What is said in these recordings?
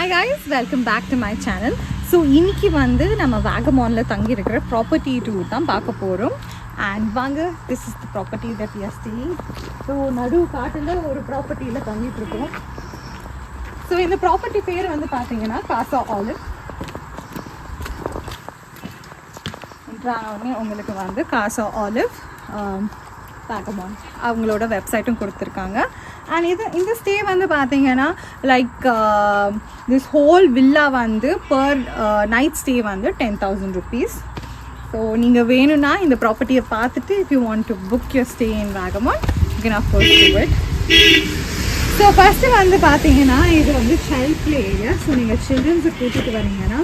Hi guys, welcome back to my channel. So இன்னைக்கு வந்து நம்ம வாகமான்ல தங்கி இருக்கிற ப்ராப்பர்ட்டி டூர் தான் பார்க்க போறோம். And வாங்க, this is the property that we are staying. So நடு காட்டுல ஒரு ப்ராப்பர்ட்டில தங்கிட்டு இருக்கோம். So இந்த ப்ராப்பர்ட்டி பேர் வந்து பாத்தீங்கன்னா காசா ஆலிவ். இன்ட்ரானே உங்களுக்கு வந்து காசா ஆலிவ் வாகமான் அவங்களோட வெப்சைட்டும் கொடுத்துருக்காங்க. அண்ட் இந்த ஸ்டே வந்து பார்த்தீங்கன்னா லைக் திஸ் ஹோல் வில்லா வந்து பர் நைட் ஸ்டே வந்து 10,000 rupees. ஸோ நீங்கள் வேணும்னா இந்த ப்ராப்பர்ட்டியை பார்த்துட்டு if you want to book your stay in Vagamon you can afford to it. So first வந்து பார்த்தீங்கன்னா இது வந்து சைல்ட் ப்ளே ஏரியா. ஸோ நீங்கள் சில்ட்ரன்ஸை கூட்டிகிட்டு வரீங்கன்னா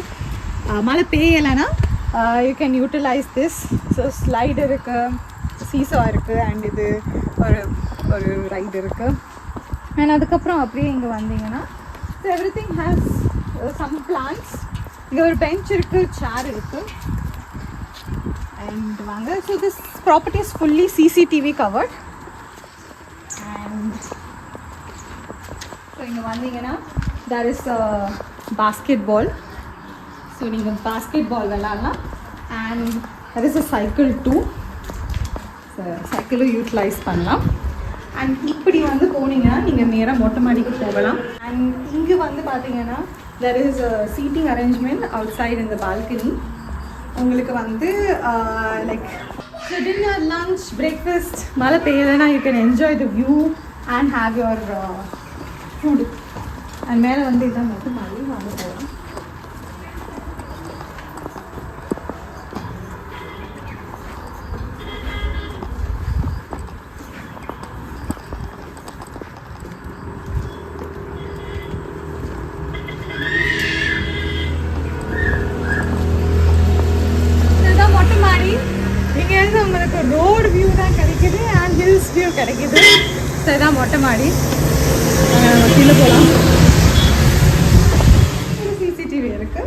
மழை பெய்யலைன்னா you can utilise this. So slide இருக்குது, சீசா இருக்குது, அண்ட் இது ஒரு ரைடு இருக்குது. அண்ட் அதுக்கப்புறம் அப்படியே இங்கே வந்தீங்கன்னா so everything has some plans. இங்கே ஒரு பெஞ்ச் இருக்குது, சேர் இருக்குது. அண்ட் வாங்க, so this property is fully CCTV covered. And so இங்கே வந்தீங்கன்னா there is basketball. So நீங்கள் பாஸ்கெட் பால் விளாட்லாம். And there is a cycle too. So சைக்கிளும் யூட்டிலைஸ் பண்ணலாம். அண்ட் இப்படி வந்து போனீங்கன்னா நீங்கள் நேராக மொட்டை மாடிக்கு போகலாம். அண்ட் இங்கே வந்து பார்த்தீங்கன்னா there is seating arrangement outside இந்த பால்கனி. உங்களுக்கு வந்து லைக் டின்னர், லன்ச், பிரேக்ஃபாஸ்ட் மழை பெய்யலைன்னா you can enjoy the view and have your food. And மேலே வந்து இதான் மொட்டை மாடி, வாங்க போகலாம். உங்களுக்கு ரோடு வியூ தான் கிடைக்குது அண்ட் ஹில்ஸ் வியூ கிடைக்குது. ஸோ இதான் மொட்டை மாடி. கீழே போகலாம். CCTV இருக்கு.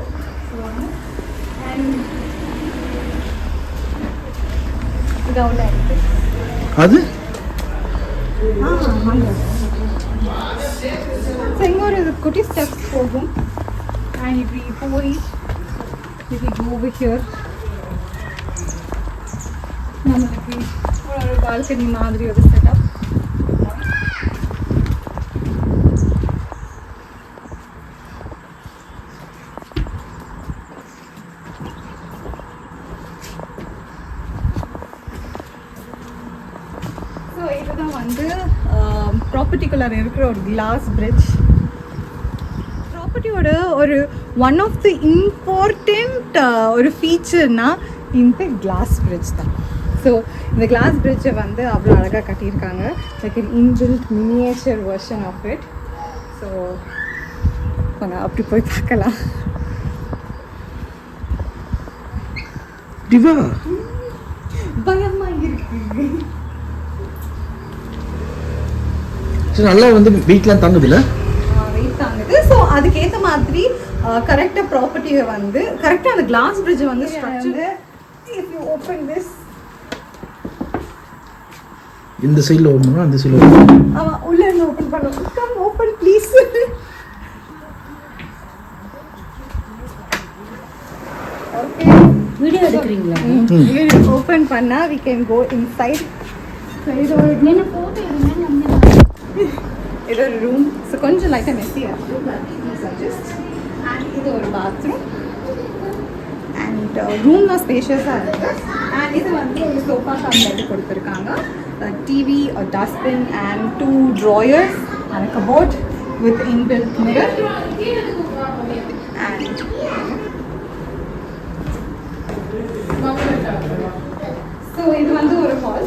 அண்ட் இது அவுட் ஆகிருக்கு. அது ஸோ இங்கே ஒரு குட்டி ஸ்டெப்ஸ் போகும். அண்ட் இப்படி போய் இப்படி கோ ஓவர் ஹியர் நம்மளுக்கு ஒரு பால்கனி மாதிரி ஒரு செட்டப். ஸோ இதுதான் வந்து ப்ராப்பர்ட்டிக்குள்ளார இருக்கிற ஒரு கிளாஸ் பிரிட்ஜ். ப்ராப்பர்ட்டியோட ஒரு ஒன் ஆஃப் தி இம்பார்ட்டண்ட் ஒரு ஃபீச்சர்னா இந்த கிளாஸ் பிரிட்ஜ் தான். ஸோ இந்த கிளாஸ் பிரிட்ஜை வந்து அவ்வளோ அழகாக கட்டியிருக்காங்க. Like in inbuilt miniature version of it. So நாங்கள் அப்படி போய் பார்க்கலாம். பயமாக இருக்கு. நல்லா வந்து வெயிட்லாம் தாங்குதுல்ல? வெயிட் தாங்குது. ஸோ அதுக்கேற்ற மாதிரி கரெக்டாக ப்ராப்பர்ட்டியை வந்து கரெக்டாக அந்த கிளாஸ் பிரிட்ஜை வந்து structure. If you open this, இந்த சைடுல ஓபன் பண்ணா அந்த சைடுல ஓபன். உள்ள இருந்து ஓபன் பண்ணு. Come open please. Okay, video எடுக்கறீங்களா? வீடியோ ஓபன் பண்ணா we can go inside. So இது ஒரு என்ன போட்டோ எடுங்க நம்ம. இது ஒரு ரூம். ஸோ கொஞ்சம் லைட்டாக மெஸ்ஸியாக இருக்குது. அண்ட் இது ஒரு பாத்ரூம். அண்ட் ரூம்லாம் ஸ்பேஷியஸாக இருக்குது. அண்ட் இது வந்து ஒரு சோஃபா கார்னர் கொடுத்துருக்காங்க. TV, a dustbin and 2 drawers and a cupboard with inbuilt mirror. And so இது வந்து ஒரு hall.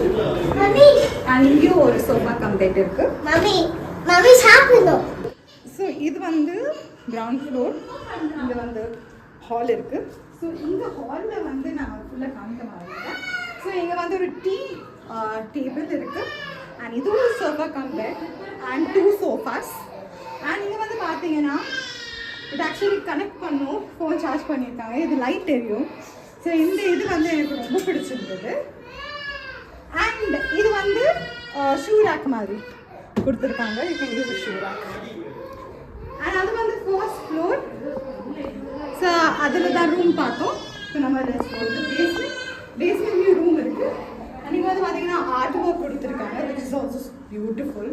மம்மி, and இங்க ஒரு sofa கம் பெட் இருக்கு. மம்மி சாப்பிடணும். So இது வந்து ground floor. இங்க வந்து hall இருக்கு. So இந்த ஹால்ல வந்து நான் ஃபுல்லா காமிக்க மாட்டேன். So இங்க வந்து ஒரு டீ டேபிள் இருக்குது. அண்ட் இது ஒரு sofa cum bed and 2 sofas. And இங்கே வந்து பார்த்தீங்கன்னா இது ஆக்சுவலி கனெக்ட் பண்ணும், ஃபோன் சார்ஜ் பண்ணியிருக்காங்க. இது லைட் எரியும். ஸோ இந்த இது வந்து எனக்கு ரொம்ப பிடிச்சிருந்தது. அண்ட் இது வந்து ஷூ ரேக் மாதிரி கொடுத்துருக்காங்க. You can use shoe rack. And அது வந்து ஃபர்ஸ்ட் ஃப்ளோர். அதில் தான் ரூம் பார்த்தோம். இப்போ நம்ம பேஸ்மெண்ட்லேயும் ரூம் இருக்குது. நீங்கள் வந்து பார்த்தீங்கன்னா ஆர்ட் ஒர்க் கொடுத்துருக்காங்க, which is also beautiful.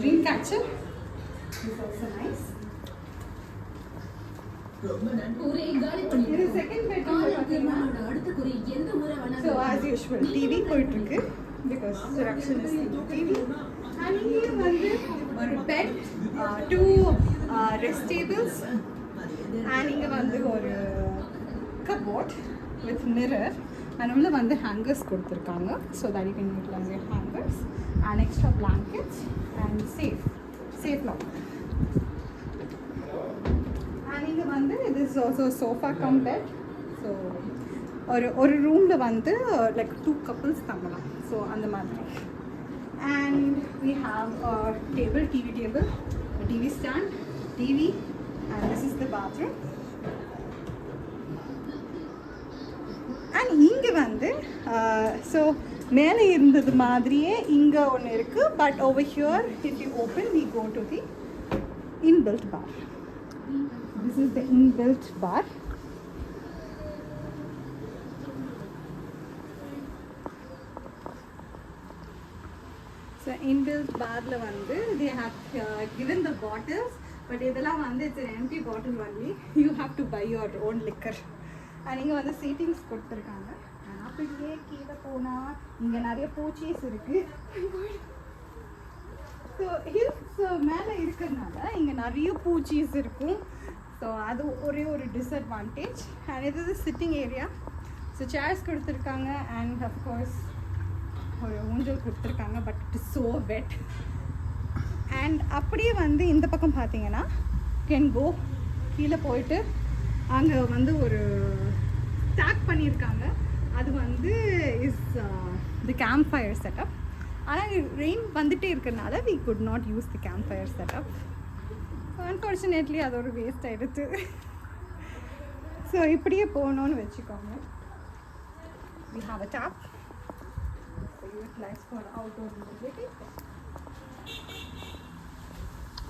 Dream catcher is also nice. இது second bedroom. So as usual TV போயிட்டுருக்கு, because selection is TV. And இங்கேயும் வந்து ஒரு பெட், 2 ரெஸ்ட் டேபிள்ஸ், அண்ட் இங்கே வந்து ஒரு கப்போர்ட் வித் மிரர். அண்ட் உள்ள வந்து ஹேங்கர்ஸ் கொடுத்துருக்காங்க, so that you can utilize your hangers and extra blankets and safe lock. And இங்கே வந்து இது is also sofa cum bed. So ஒரு ரூமில் வந்து லைக் 2 couples தங்கலாம், ஸோ அந்த மாதிரி. And we have a table, TV table, a TV stand, TV, and this is the bathroom. And இங்கே வந்து ஸோ மேலே இருந்தது மாதிரியே இங்கே ஒன்று இருக்குது, but over here if you open we go to the inbuilt bar. This is the inbuilt bar. So inbuilt barல வந்து they have given the bottles, but இதெல்லாம் வந்து it's an empty bottle only. You have to buy your own liquor. And இங்கே வந்து sittings கொடுத்துருக்காங்க. அப்படியே கீழே போனால் இங்கே நிறைய பூச்சீஸ் இருக்குது. ஸோ ஹில்ஸ் மேலே இருக்கிறதுனால இங்கே நிறைய பூச்சீஸ் இருக்கும். ஸோ அது ஒரே ஒரு டிஸ்அட்வான்டேஜ். அண்ட் இது சிட்டிங் ஏரியா. ஸோ சேர்ஸ் கொடுத்துருக்காங்க அண்ட் அஃப்கோர்ஸ் ஒரு ஊஞ்சல் கொடுத்துருக்காங்க, but it is so wet. And அப்படியே வந்து இந்த பக்கம் பார்த்தீங்கன்னா கேன் கோ கீழே போயிட்டு அங்கே வந்து ஒரு ஸ்டாக் பண்ணியிருக்காங்க. அது வந்து is the campfire setup. ஆனால் ரெயின் வந்துகிட்டே இருக்கிறதுனால we could not use the campfire setup. Unfortunately அது ஒரு வேஸ்ட் ஆகிடுச்சு. ஸோ இப்படியே போகணுன்னு வச்சுக்கோங்க. We have a top utilize for outdoor visibility.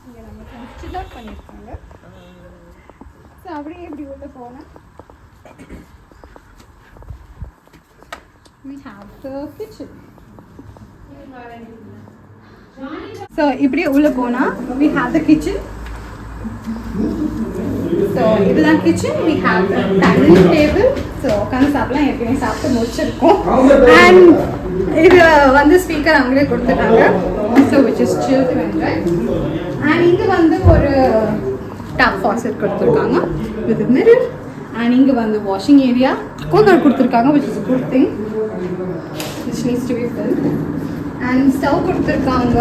இங்கே நம்ம கொஞ்சம் சில் அவுட் பண்ணியிருக்காங்க. ஸோ அப்படியே இப்படி உள்ள போனால் we have the kitchen. So இப்படியே உள்ள போனால் we have the kitchen. So இதுதான் kitchen. we have the dining table. So உட்காந்து சாப்பிடலாம், ஏற்கனவே சாப்பிட்டு முடிச்சிருக்கோம். அண்ட் இது வந்து ஸ்பீக்கர் அவங்களே கொடுத்துட்டாங்க, so which is chill to enjoy. And இங்கே வந்து ஒரு டாப் ஃபாசெட் கொடுத்துருக்காங்க வித் மிரர். அண்ட் இங்கே வந்து வாஷிங் ஏரியா கோகர் கொடுத்துருக்காங்க, which is good thing, which needs to be filled. And stove கொடுத்துருக்காங்க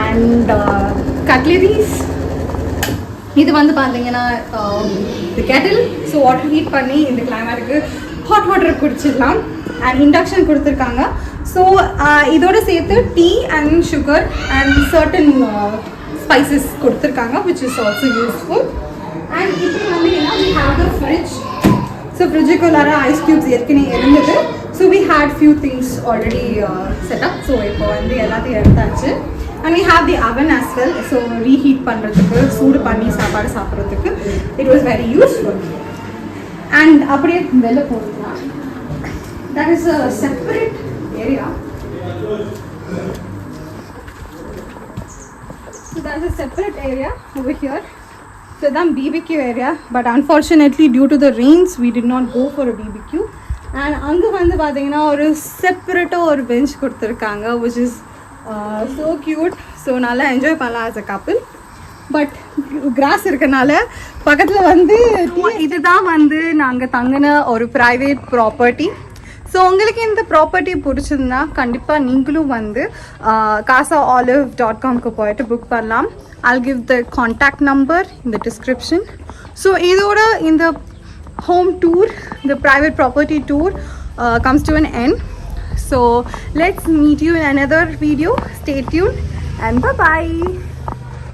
அண்ட் கட்லரிஸ். இது வந்து பார்த்தீங்கன்னா இந்த கெட்டில். ஸோ வாட்டர் ஹீட் பண்ணி இந்த கிளைமேட்டுக்கு ஹாட் வாட்டர் குடிச்சிடலாம். அண்ட் இண்டக்ஷன் கொடுத்துருக்காங்க. ஸோ இதோட சேர்த்து tea and sugar and certain spices கொடுத்துருக்காங்க, which is also useful. And இப்போ வந்தீங்கன்னா we have the fridge. So ஃப்ரிட்ஜுக்குள்ளார ஐஸ் க்யூப்ஸ் ஏற்கனவே இருந்தது. So we had few things already set up. ஸோ இப்போ வந்து எல்லாத்தையும் எடுத்தாச்சு. And we have the oven as well. So reheat பண்ணுறதுக்கு, சூடு பண்ணி சாப்பாடு சாப்பிட்றதுக்கு it was very useful. And அப்படியே வெளில போகலாம். That is a separate area. So that is a separate area over here. So that's BBQ area. But unfortunately due to the rains we did not go for a BBQ. And அங்கே வந்து பார்த்தீங்கன்னா ஒரு செப்பரேட்டாக ஒரு bench கொடுத்துருக்காங்க, which is so cute. So நல்லா enjoy பண்ணலாம் as a couple. But cross இருக்கனால பக்கத்தில் வந்து இதுதான் வந்து நாங்கள் தங்கின ஒரு ப்ரைவேட் ப்ராப்பர்ட்டி. ஸோ உங்களுக்கு இந்த ப்ராப்பர்ட்டி பிடிச்சதுன்னா கண்டிப்பாக நீங்களும் வந்து casaolive.com போயிட்டு புக் பண்ணலாம். I'll give the contact number in the description. So இதோட இந்த home tour, the private property tour comes to an end. So let's meet you in another video. Stay tuned and bye bye.